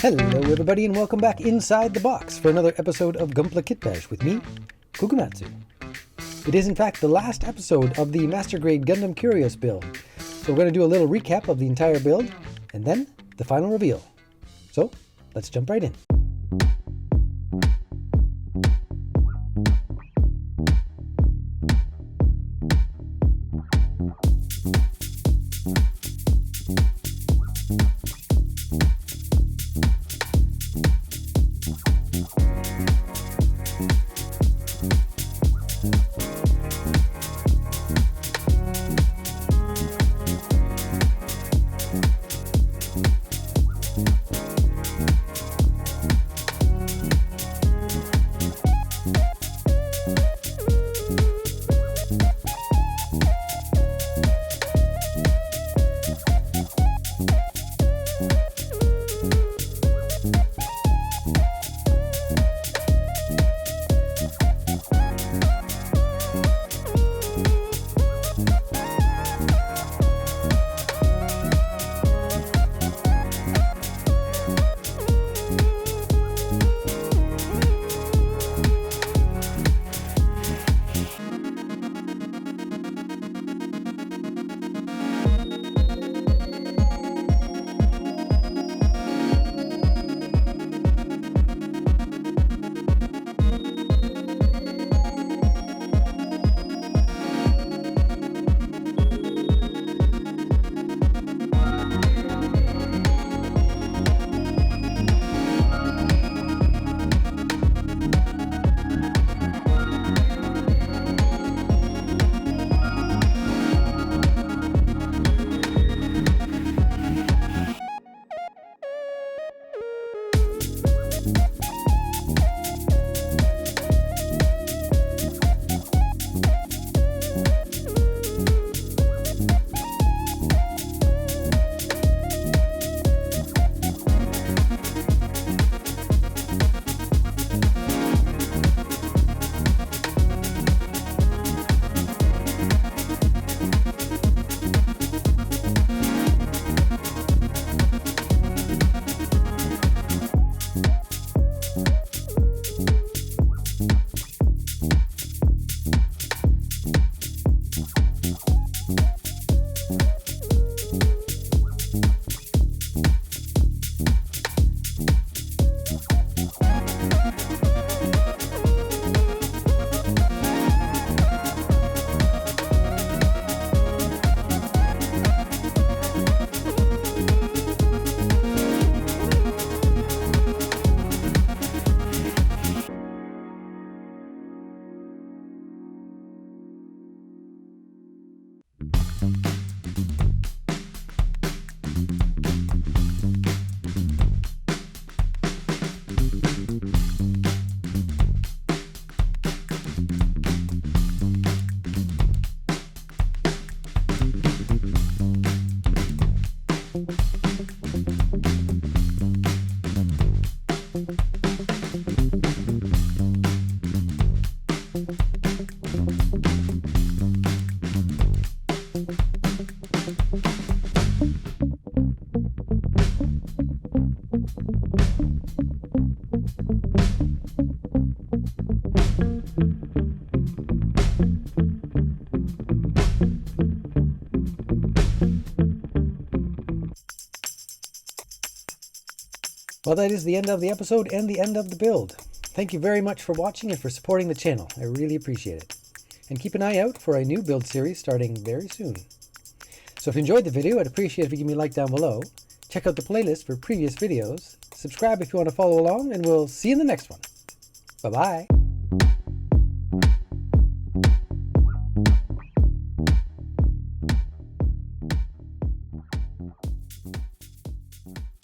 Hello everybody and welcome back inside the box for another episode of Gunpla Kitbash with me, Kukamatsu. It is in fact the last episode of the Master Grade Gundam Kyrios build, so we're going to do a little recap of the entire build and then the final reveal. So let's jump right in. Well, that is the end of the episode and the end of the build. Thank you very much for watching and for supporting the channel. I really appreciate it. And keep an eye out for a new build series starting very soon. So if you enjoyed the video, I'd appreciate if you give me a like down below. Check out the playlist for previous videos. Subscribe if you want to follow along, and we'll see you in the next one. Bye-bye.